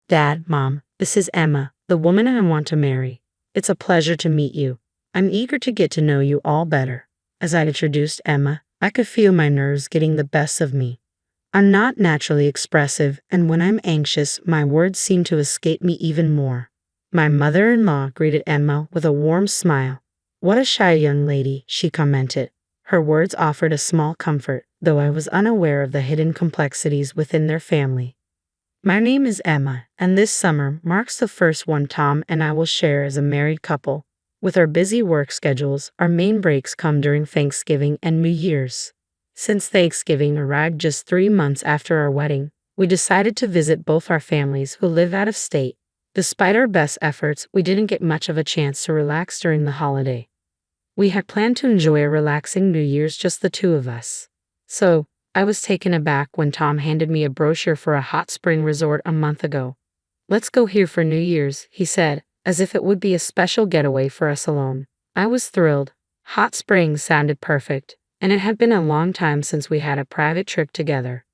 Dad, Mom, this is Emma, the woman I want to marry. It's a pleasure to meet you. I'm eager to get to know you all better. As I introduced Emma, I could feel my nerves getting the best of me. I'm not naturally expressive, and when I'm anxious, my words seem to escape me even more. My mother-in-law greeted Emma with a warm smile. "What a shy young lady," she commented. Her words offered a small comfort, though I was unaware of the hidden complexities within their family. My name is Emma, and this summer marks the first one Tom and I will share as a married couple. With our busy work schedules, our main breaks come during Thanksgiving and New Year's. Since Thanksgiving arrived just 3 months after our wedding, we decided to visit both our families who live out of state. Despite our best efforts, we didn't get much of a chance to relax during the holiday. We had planned to enjoy a relaxing New Year's, just the two of us. So, I was taken aback when Tom handed me a brochure for a hot spring resort a month ago. "Let's go here for New Year's," he said, as if it would be a special getaway for us alone. I was thrilled. Hot springs sounded perfect, and it had been a long time since we had a private trip together.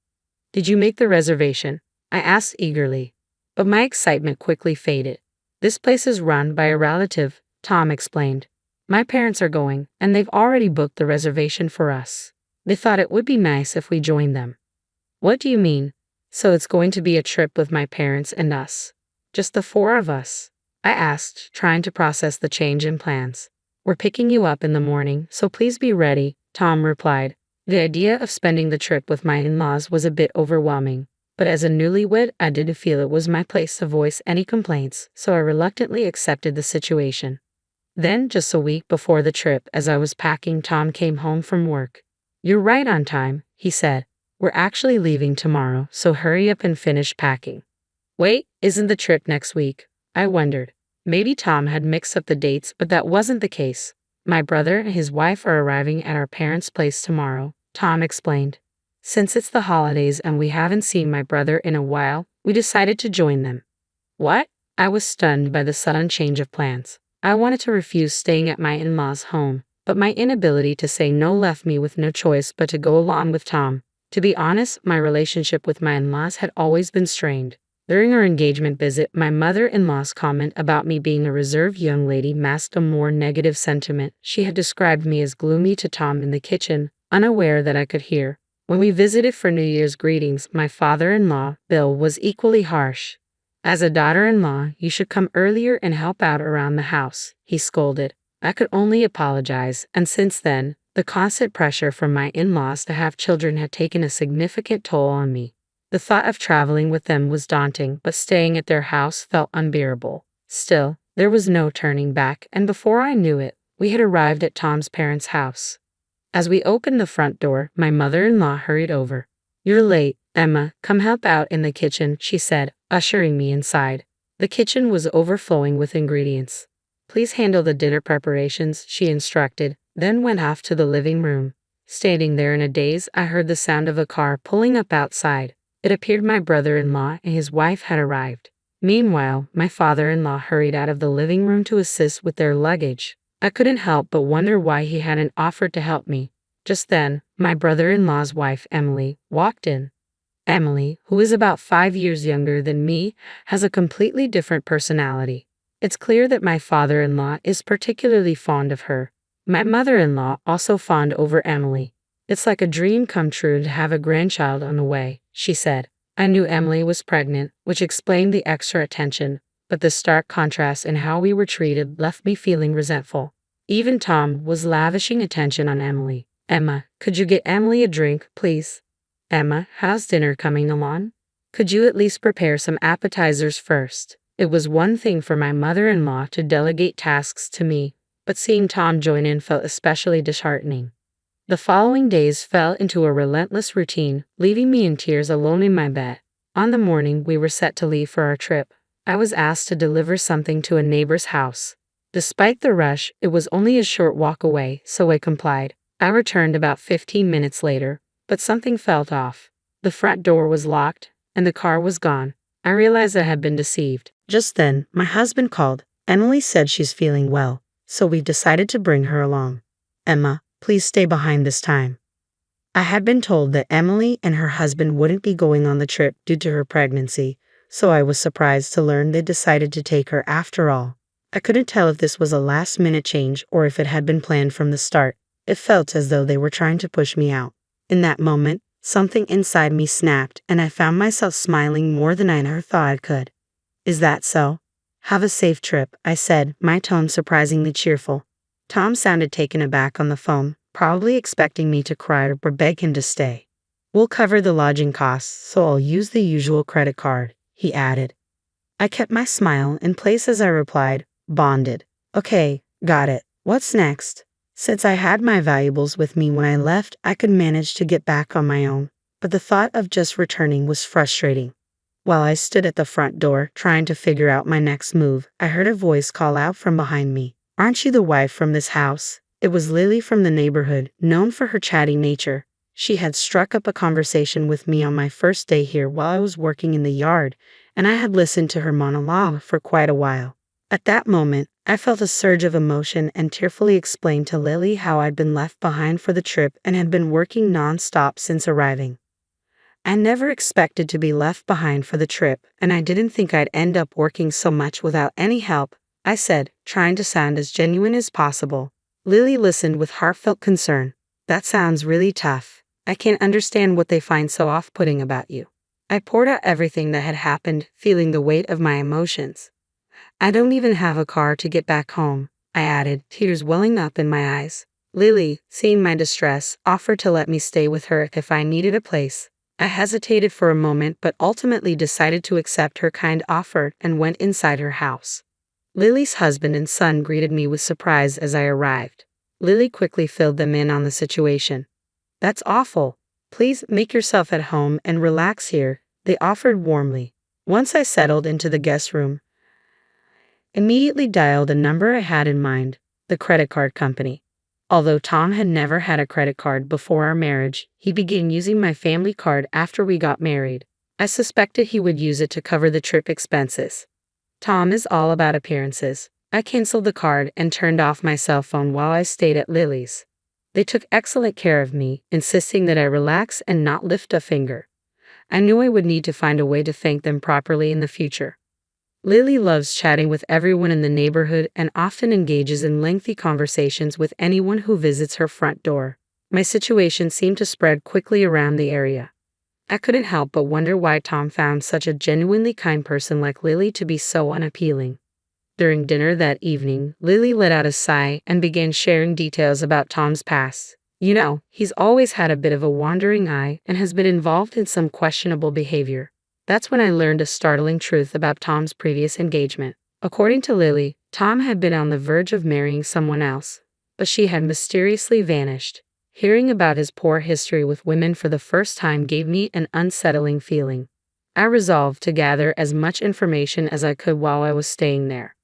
"Did you make the reservation?" I asked eagerly. But my excitement quickly faded. "This place is run by a relative," Tom explained. "My parents are going, and they've already booked the reservation for us. They thought it would be nice if we joined them." "What do you mean? So it's going to be a trip with my parents and us? Just the four of us?" I asked, trying to process the change in plans. "We're picking you up in the morning, so please be ready," Tom replied. The idea of spending the trip with my in-laws was a bit overwhelming, but as a newlywed, I didn't feel it was my place to voice any complaints, so I reluctantly accepted the situation. Then, just a week before the trip, as I was packing, Tom came home from work. "You're right on time," he said. "We're actually leaving tomorrow, so hurry up and finish packing." "Wait, isn't the trip next week?" I wondered. Maybe Tom had mixed up the dates, but that wasn't the case. "My brother and his wife are arriving at our parents' place tomorrow," Tom explained. "Since it's the holidays and we haven't seen my brother in a while, we decided to join them." "What?" I was stunned by the sudden change of plans. I wanted to refuse staying at my in-laws' home, but my inability to say no left me with no choice but to go along with Tom. To be honest, my relationship with my in-laws had always been strained. During our engagement visit, my mother-in-law's comment about me being a reserved young lady masked a more negative sentiment. She had described me as gloomy to Tom in the kitchen, unaware that I could hear. When we visited for New Year's greetings, my father-in-law, Bill, was equally harsh. "As a daughter-in-law, you should come earlier and help out around the house," he scolded. I could only apologize, and since then, the constant pressure from my in-laws to have children had taken a significant toll on me. The thought of traveling with them was daunting, but staying at their house felt unbearable. Still, there was no turning back, and before I knew it, we had arrived at Tom's parents' house. As we opened the front door, my mother-in-law hurried over. "You're late, Emma. Come help out in the kitchen," she said, ushering me inside. The kitchen was overflowing with ingredients. "Please handle the dinner preparations," she instructed, then went off to the living room. Standing there in a daze, I heard the sound of a car pulling up outside. It appeared my brother-in-law and his wife had arrived. Meanwhile, my father-in-law hurried out of the living room to assist with their luggage. I couldn't help but wonder why he hadn't offered to help me. Just then, my brother-in-law's wife, Emily, walked in. Emily, who is about 5 years younger than me, has a completely different personality. It's clear that my father-in-law is particularly fond of her. My mother-in-law also fawned over Emily. "It's like a dream come true to have a grandchild on the way," she said. I knew Emily was pregnant, which explained the extra attention, but the stark contrast in how we were treated left me feeling resentful. Even Tom was lavishing attention on Emily. "Emma, could you get Emily a drink, please?" "Emma, how's dinner coming along? Could you at least prepare some appetizers first?" It was one thing for my mother-in-law to delegate tasks to me, but seeing Tom join in felt especially disheartening. The following days fell into a relentless routine, leaving me in tears alone in my bed. On the morning we were set to leave for our trip, I was asked to deliver something to a neighbor's house. Despite the rush, it was only a short walk away, so I complied. I returned about 15 minutes later, but something felt off. The front door was locked, and the car was gone. I realized I had been deceived. Just then, my husband called. Emily said she's feeling well, so we decided to bring her along. "Emma, please stay behind this time." I had been told that Emily and her husband wouldn't be going on the trip due to her pregnancy, so I was surprised to learn they decided to take her after all. I couldn't tell if this was a last-minute change or if it had been planned from the start. It felt as though they were trying to push me out. In that moment, something inside me snapped, and I found myself smiling more than I ever thought I could. Is that so? Have a safe trip, I said, my tone surprisingly cheerful. Tom sounded taken aback on the phone, probably expecting me to cry or beg him to stay. We'll cover the lodging costs, so I'll use the usual credit card, he added. I kept my smile in place as I replied, bonded. Okay, got it. What's next? Since I had my valuables with me when I left, I could manage to get back on my own, but the thought of just returning was frustrating. While I stood at the front door, trying to figure out my next move, I heard a voice call out from behind me. Aren't you the wife from this house? It was Lily from the neighborhood, known for her chatty nature. She had struck up a conversation with me on my first day here while I was working in the yard, and I had listened to her monologue for quite a while. At that moment, I felt a surge of emotion and tearfully explained to Lily how I'd been left behind for the trip and had been working non-stop since arriving. I never expected to be left behind for the trip, and I didn't think I'd end up working so much without any help, I said, trying to sound as genuine as possible. Lily listened with heartfelt concern. That sounds really tough. I can't understand what they find so off-putting about you. I poured out everything that had happened, feeling the weight of my emotions. I don't even have a car to get back home, I added, tears welling up in my eyes. Lily, seeing my distress, offered to let me stay with her if I needed a place. I hesitated for a moment but ultimately decided to accept her kind offer and went inside her house. Lily's husband and son greeted me with surprise as I arrived. Lily quickly filled them in on the situation. That's awful. Please make yourself at home and relax here, they offered warmly. Once I settled into the guest room, immediately dialed a number I had in mind, the credit card company. Although Tom had never had a credit card before our marriage, he began using my family card after we got married. I suspected he would use it to cover the trip expenses. Tom is all about appearances. I canceled the card and turned off my cell phone while I stayed at Lily's. They took excellent care of me, insisting that I relax and not lift a finger. I knew I would need to find a way to thank them properly in the future. Lily loves chatting with everyone in the neighborhood and often engages in lengthy conversations with anyone who visits her front door. My situation seemed to spread quickly around the area. I couldn't help but wonder why Tom found such a genuinely kind person like Lily to be so unappealing. During dinner that evening, Lily let out a sigh and began sharing details about Tom's past. You know, he's always had a bit of a wandering eye and has been involved in some questionable behavior. That's when I learned a startling truth about Tom's previous engagement. According to Lily, Tom had been on the verge of marrying someone else, but she had mysteriously vanished. Hearing about his poor history with women for the first time gave me an unsettling feeling. I resolved to gather as much information as I could while I was staying there.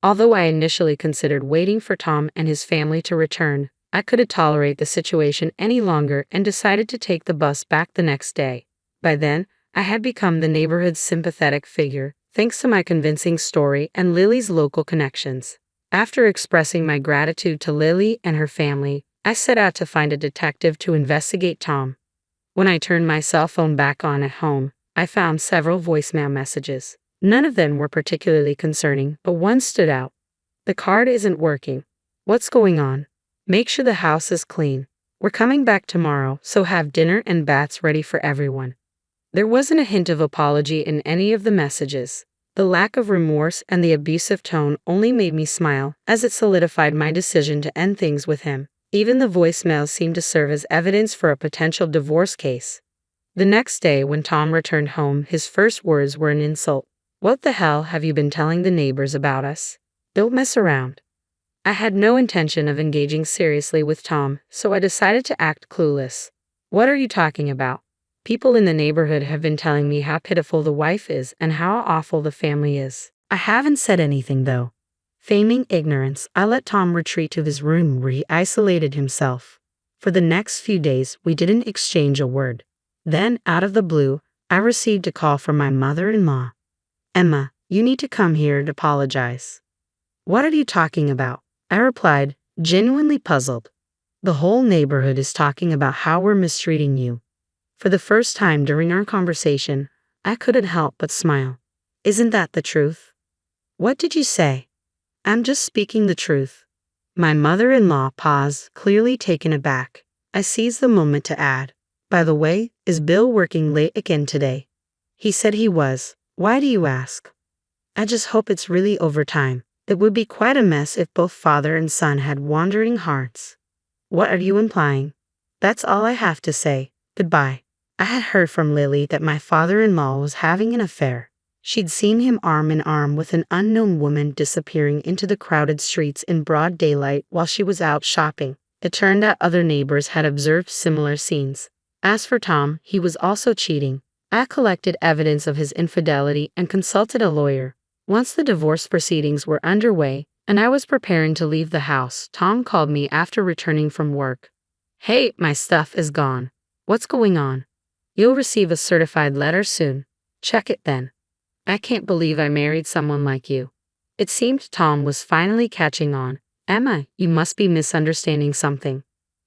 Although I initially considered waiting for Tom and his family to return, I couldn't tolerate the situation any longer and decided to take the bus back the next day. By then, I had become the neighborhood's sympathetic figure, thanks to my convincing story and Lily's local connections. After expressing my gratitude to Lily and her family, I set out to find a detective to investigate Tom. When I turned my cell phone back on at home, I found several voicemail messages. None of them were particularly concerning, but one stood out. The card isn't working. What's going on? Make sure the house is clean. We're coming back tomorrow, so have dinner and baths ready for everyone. There wasn't a hint of apology in any of the messages. The lack of remorse and the abusive tone only made me smile, as it solidified my decision to end things with him. Even the voicemails seemed to serve as evidence for a potential divorce case. The next day, when Tom returned home, his first words were an insult. What the hell have you been telling the neighbors about us? Don't mess around. I had no intention of engaging seriously with Tom, so I decided to act clueless. What are you talking about? People in the neighborhood have been telling me how pitiful the wife is and how awful the family is. I haven't said anything though. Feigning ignorance, I let Tom retreat to his room where he isolated himself. For the next few days, we didn't exchange a word. Then, out of the blue, I received a call from my mother-in-law. Emma, you need to come here to apologize. What are you talking about? I replied, genuinely puzzled. The whole neighborhood is talking about how we're mistreating you. For the first time during our conversation, I couldn't help but smile. Isn't that the truth? What did you say? I'm just speaking the truth. My mother-in-law paused, clearly taken aback. I seized the moment to add, by the way, is Bill working late again today? He said he was. Why do you ask? I just hope it's really overtime. It would be quite a mess if both father and son had wandering hearts. What are you implying? That's all I have to say. Goodbye. I had heard from Lily that my father-in-law was having an affair. She'd seen him arm in arm with an unknown woman disappearing into the crowded streets in broad daylight while she was out shopping. It turned out other neighbors had observed similar scenes. As for Tom, he was also cheating. I collected evidence of his infidelity and consulted a lawyer. Once the divorce proceedings were underway, and I was preparing to leave the house, Tom called me after returning from work. Hey, my stuff is gone. What's going on? You'll receive a certified letter soon. Check it then. I can't believe I married someone like you. It seemed Tom was finally catching on. Emma, you must be misunderstanding something.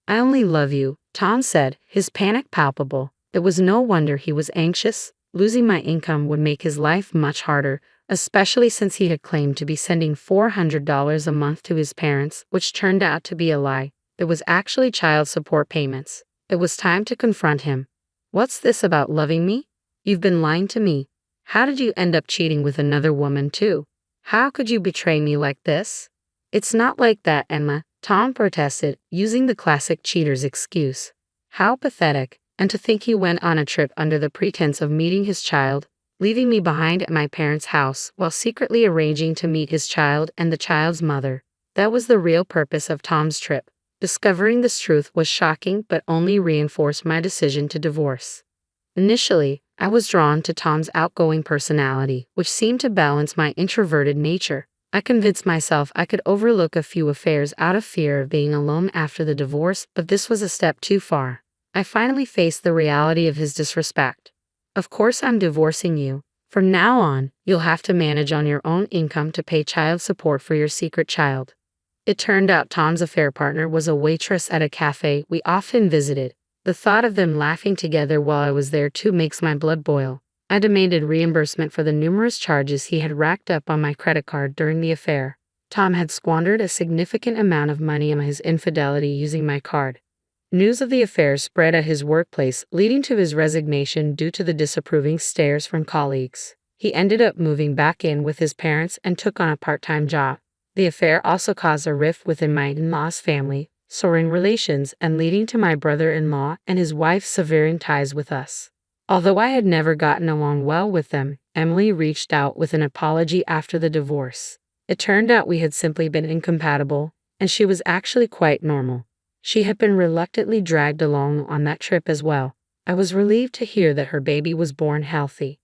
I only love you, Tom said, his panic palpable. It was no wonder he was anxious. Losing my income would make his life much harder, especially since he had claimed to be sending $400 a month to his parents, which turned out to be a lie. It was actually child support payments. It was time to confront him. What's this about loving me? You've been lying to me. How did you end up cheating with another woman too? How could you betray me like this? It's not like that, Emma, Tom protested, using the classic cheater's excuse. How pathetic, and to think he went on a trip under the pretense of meeting his child, leaving me behind at my parents' house while secretly arranging to meet his child and the child's mother. That was the real purpose of Tom's trip. Discovering this truth was shocking but only reinforced my decision to divorce. Initially, I was drawn to Tom's outgoing personality, which seemed to balance my introverted nature. I convinced myself I could overlook a few affairs out of fear of being alone after the divorce, but this was a step too far. I finally faced the reality of his disrespect. Of course I'm divorcing you. From now on, you'll have to manage on your own income to pay child support for your secret child. It turned out Tom's affair partner was a waitress at a cafe we often visited. The thought of them laughing together while I was there too makes my blood boil. I demanded reimbursement for the numerous charges he had racked up on my credit card during the affair. Tom had squandered a significant amount of money on his infidelity using my card. News of the affair spread at his workplace, leading to his resignation due to the disapproving stares from colleagues. He ended up moving back in with his parents and took on a part-time job. The affair also caused a rift within my in-law's family, souring relations and leading to my brother-in-law and his wife severing ties with us. Although I had never gotten along well with them, Emily reached out with an apology after the divorce. It turned out we had simply been incompatible, and she was actually quite normal. She had been reluctantly dragged along on that trip as well. I was relieved to hear that her baby was born healthy.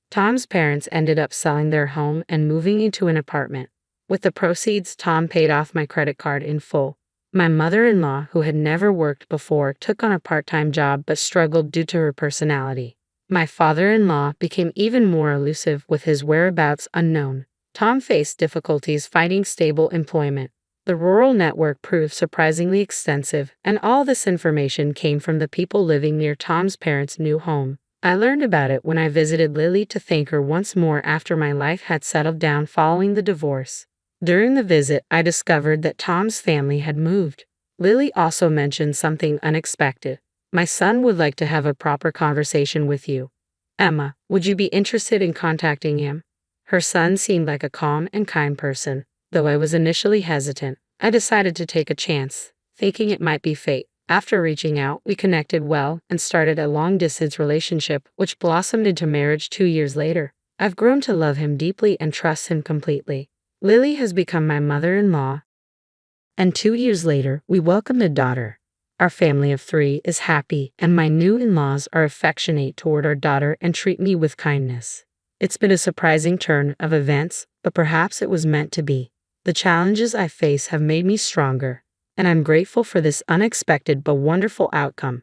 Tom's parents ended up selling their home and moving into an apartment. With the proceeds, Tom paid off my credit card in full. My mother-in-law, who had never worked before, took on a part-time job but struggled due to her personality. My father-in-law became even more elusive with his whereabouts unknown. Tom faced difficulties finding stable employment. The rural network proved surprisingly extensive, and all this information came from the people living near Tom's parents' new home. I learned about it when I visited Lily to thank her once more after my life had settled down following the divorce. During the visit, I discovered that Tom's family had moved. Lily also mentioned something unexpected. My son would like to have a proper conversation with you. Emma, would you be interested in contacting him? Her son seemed like a calm and kind person. Though I was initially hesitant, I decided to take a chance, thinking it might be fate. After reaching out, we connected well and started a long-distance relationship, which blossomed into marriage 2 years later. I've grown to love him deeply and trust him completely. Lily has become my mother-in-law, and 2 years later, we welcomed a daughter. Our family of 3 is happy, and my new in-laws are affectionate toward our daughter and treat me with kindness. It's been a surprising turn of events, but perhaps it was meant to be. The challenges I face have made me stronger, and I'm grateful for this unexpected but wonderful outcome.